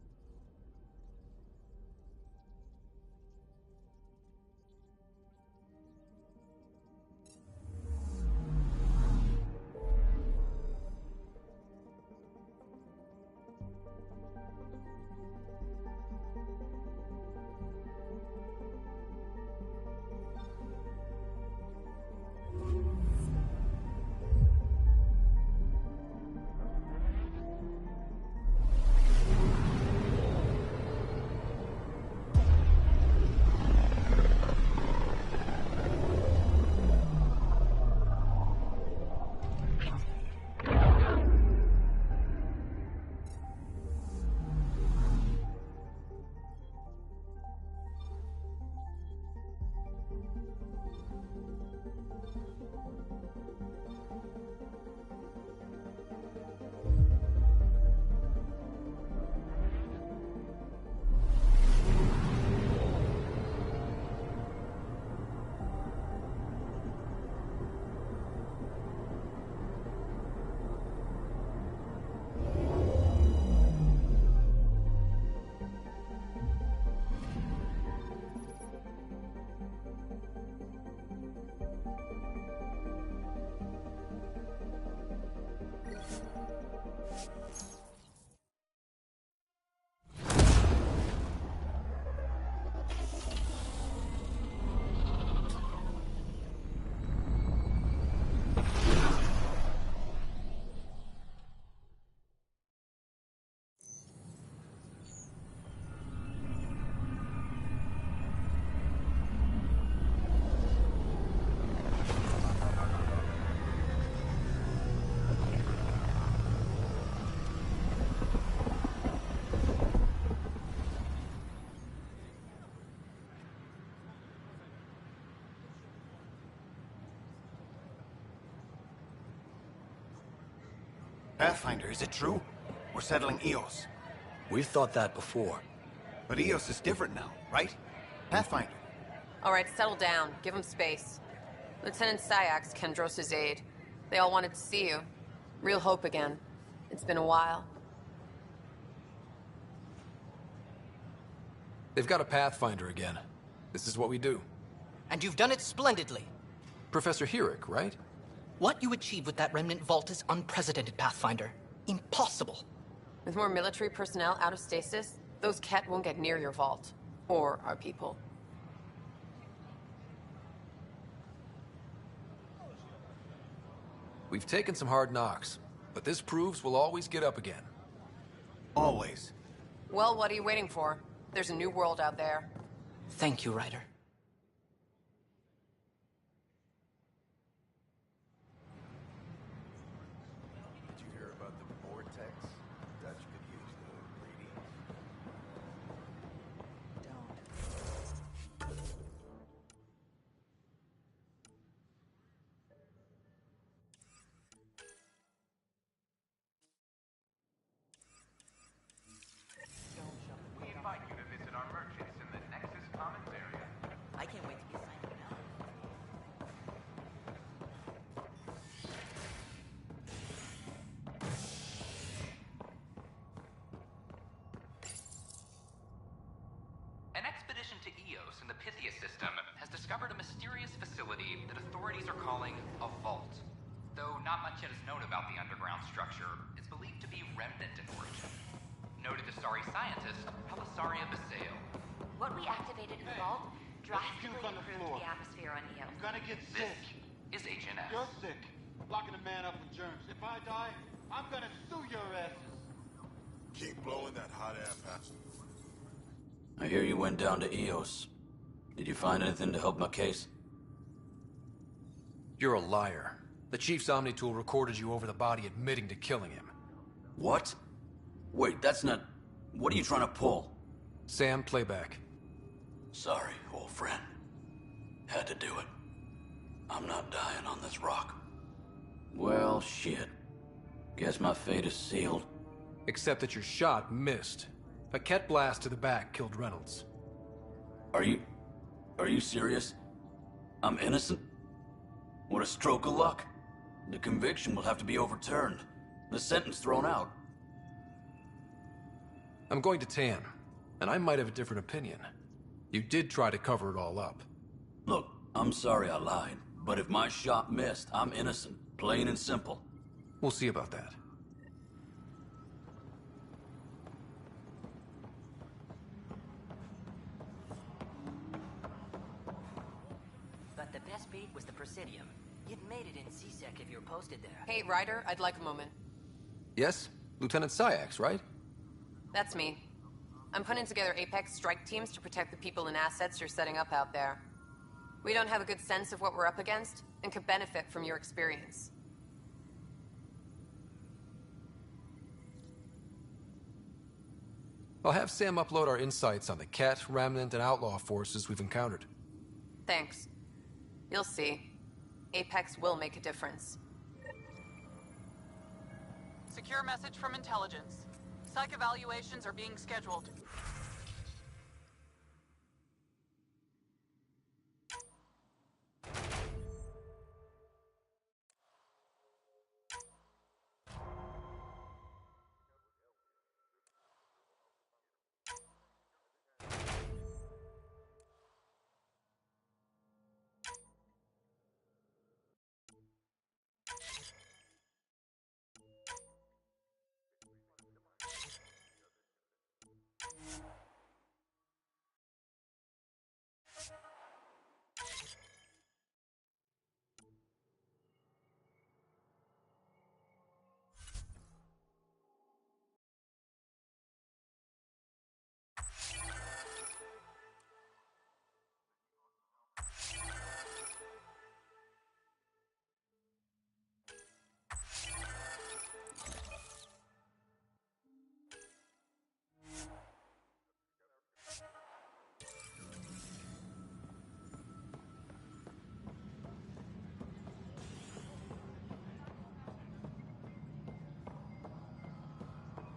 Pathfinder, is it true? We're settling Eos. We've thought that before. But Eos is different now, right? Pathfinder. All right, settle down. Give him space. Lieutenant Syax, Kendros' aide. They all wanted to see you. Real hope again. It's been a while. They've got a Pathfinder again. This is what we do. And you've done it splendidly. Professor Herrick, right? What you achieved with that remnant vault is unprecedented, Pathfinder. Impossible. With more military personnel out of stasis, those Ket won't get near your vault. Or our people. We've taken some hard knocks, but this proves we'll always get up again. Always. Well, what are you waiting for? There's a new world out there. Thank you, Ryder. Did you hear about the vortex? Dutch could use the reading. mission to Eos in the Pythia system has discovered a mysterious facility that authorities are calling a vault. Though not much yet is known about the underground structure, it's believed to be remnant in origin. Noted Astari scientist Pelisaria Baseo. What we activated in the vault drastically improved the atmosphere on Eos. I'm gonna get sick. Is HNS. You're sick. Locking a man up with germs. If I die, I'm gonna sue your asses. Keep blowing that hot air past. I hear you went down to Eos. Did you find anything to help my case? You're a liar. The Chief's Omni tool recorded you over the body admitting to killing him. What? Wait, that's not... What are you trying to pull? Sam, playback. Sorry, old friend. Had to do it. I'm not dying on this rock. Well, shit. Guess my fate is sealed. Except that your shot missed. A Ket blast to the back killed Reynolds. Are you serious? I'm innocent? What a stroke of luck. The conviction will have to be overturned. The sentence thrown out. I'm going to Tan, and I might have a different opinion. You did try to cover it all up. Look, I'm sorry I lied, but if my shot missed, I'm innocent. Plain and simple. We'll see about that. But the best beat was the Presidium. You'd made it in C-Sec if you were posted there. Hey, Ryder, I'd like a moment. Yes? Lieutenant Syax, right? That's me. I'm putting together Apex strike teams to protect the people and assets you're setting up out there. We don't have a good sense of what we're up against, and could benefit from your experience. I'll have Sam upload our insights on the Ket, Remnant, and Outlaw forces we've encountered. Thanks. You'll see. Apex will make a difference. Secure message from intelligence. Psych evaluations are being scheduled.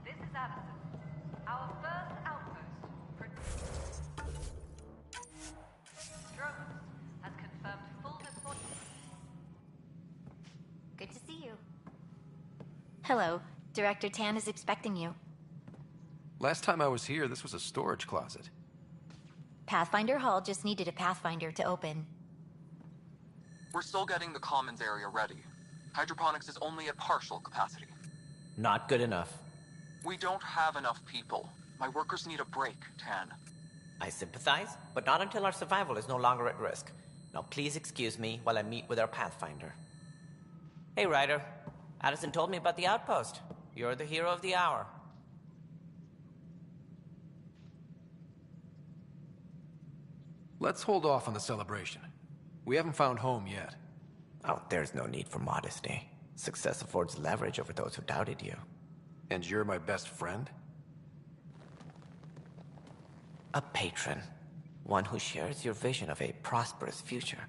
This is Addison. Our first outpost. Drones has confirmed full deployment. Good to see you. Hello. Director Tan is expecting you. Last time I was here, this was a storage closet. Pathfinder Hall just needed a Pathfinder to open. We're still getting the commons area ready. Hydroponics is only at partial capacity. Not good enough. We don't have enough people. My workers need a break, Tan. I sympathize, but not until our survival is no longer at risk. Now please excuse me while I meet with our Pathfinder. Hey, Ryder. Addison told me about the outpost. You're the hero of the hour. Let's hold off on the celebration. We haven't found home yet. Oh, there's no need for modesty. Success affords leverage over those who doubted you. And you're my best friend? A patron. One who shares your vision of a prosperous future.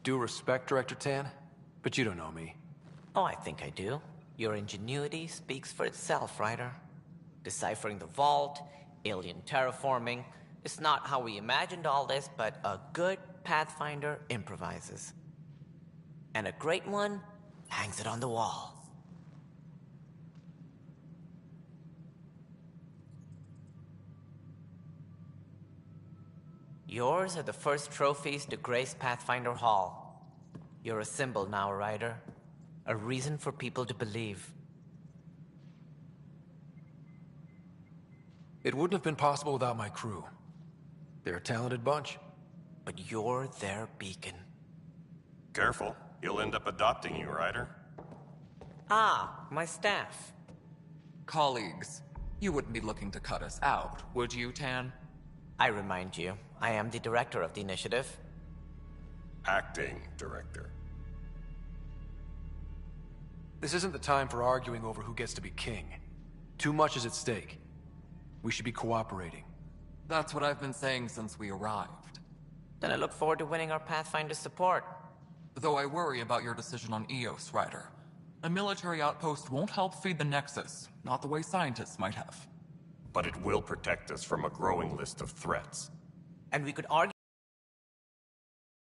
Due respect, Director Tan, but you don't know me. Oh, I think I do. Your ingenuity speaks for itself, Ryder. Deciphering the vault, alien terraforming. It's not how we imagined all this, but a good Pathfinder improvises. And a great one hangs it on the wall. Yours are the first trophies to grace Pathfinder Hall. You're a symbol now, Ryder. A reason for people to believe. It wouldn't have been possible without my crew. They're a talented bunch. But you're their beacon. Careful. He'll end up adopting you, Ryder. Ah, my staff. Colleagues, you wouldn't be looking to cut us out, would you, Tan? I remind you, I am the director of the initiative. Acting director. This isn't the time for arguing over who gets to be king. Too much is at stake. We should be cooperating. That's what I've been saying since we arrived. Then I look forward to winning our Pathfinder support. Though I worry about your decision on Eos, Ryder. A military outpost won't help feed the Nexus, not the way scientists might have. But it will protect us from a growing list of threats. And we could argue...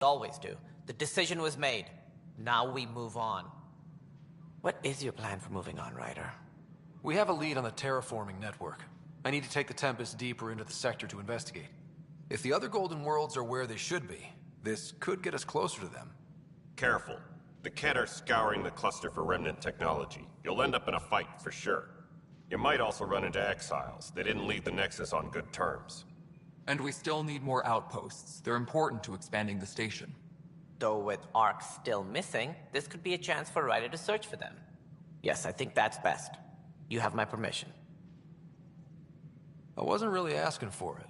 always do. The decision was made. Now we move on. What is your plan for moving on, Ryder? We have a lead on the terraforming network. I need to take the Tempest deeper into the sector to investigate. If the other Golden Worlds are where they should be, this could get us closer to them. Careful. The Kett are scouring the cluster for remnant technology. You'll end up in a fight for sure. You might also run into exiles. They didn't leave the Nexus on good terms. And we still need more outposts. They're important to expanding the station. Though with Ark still missing, this could be a chance for Ryder to search for them. Yes, I think that's best. You have my permission. I wasn't really asking for it.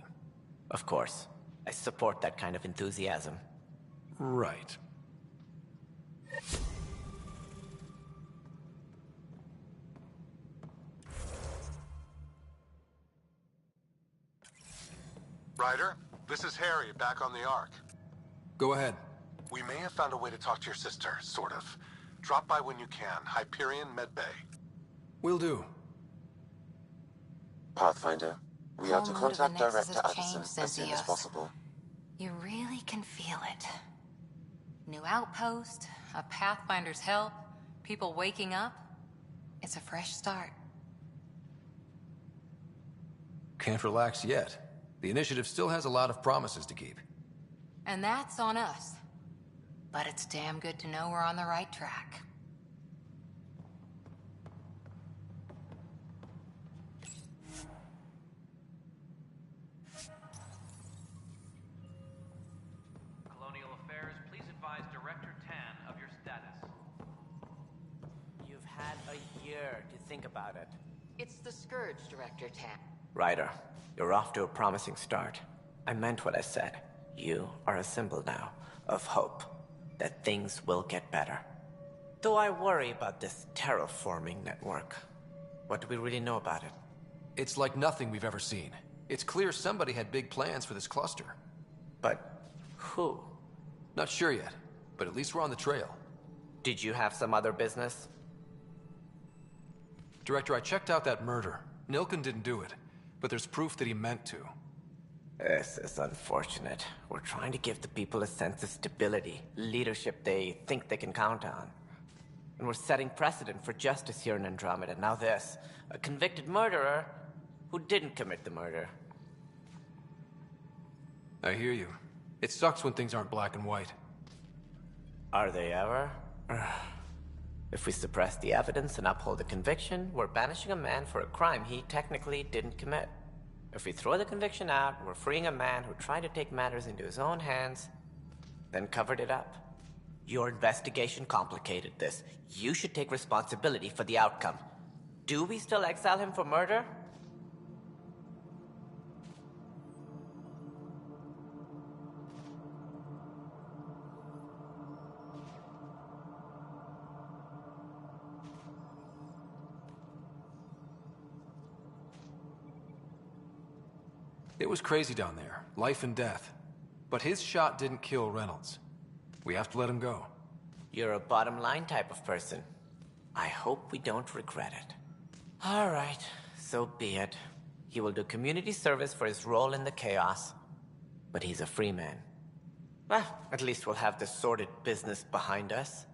Of course. I support that kind of enthusiasm. Right. Ryder, this is Harry, back on the Ark. Go ahead. We may have found a way to talk to your sister, sort of. Drop by when you can. Hyperion Medbay. Will do. Pathfinder, we are to contact Director Addison since as soon as Eos. possible. You really can feel it. New outpost, a Pathfinder's help, people waking up. It's a fresh start. Can't relax yet. The initiative still has a lot of promises to keep. And that's on us. But it's damn good to know we're on the right track. Colonial Affairs, please advise Director Tan of your status. You've had a year to think about it. It's the Scourge, Director Tan. Ryder, you're off to a promising start. I meant what I said. You are a symbol now of hope that things will get better. Though I worry about this terraforming network. What do we really know about it? It's like nothing we've ever seen. It's clear somebody had big plans for this cluster. But who? Not sure yet, but at least we're on the trail. Did you have some other business? Director, I checked out that murder. Nilken didn't do it, but there's proof that he meant to. This is unfortunate. We're trying to give the people a sense of stability, leadership they think they can count on. And we're setting precedent for justice here in Andromeda. Now this, a convicted murderer who didn't commit the murder. I hear you. It sucks when things aren't black and white. Are they ever? If we suppress the evidence and uphold the conviction, we're banishing a man for a crime he technically didn't commit. If we throw the conviction out, we're freeing a man who tried to take matters into his own hands, then covered it up. Your investigation complicated this. You should take responsibility for the outcome. Do we still exile him for murder? It was crazy down there, life and death. But his shot didn't kill Reynolds. We have to let him go. You're a bottom line type of person. I hope we don't regret it. All right, so be it. He will do community service for his role in the chaos. But he's a free man. Well, at least we'll have this sordid business behind us.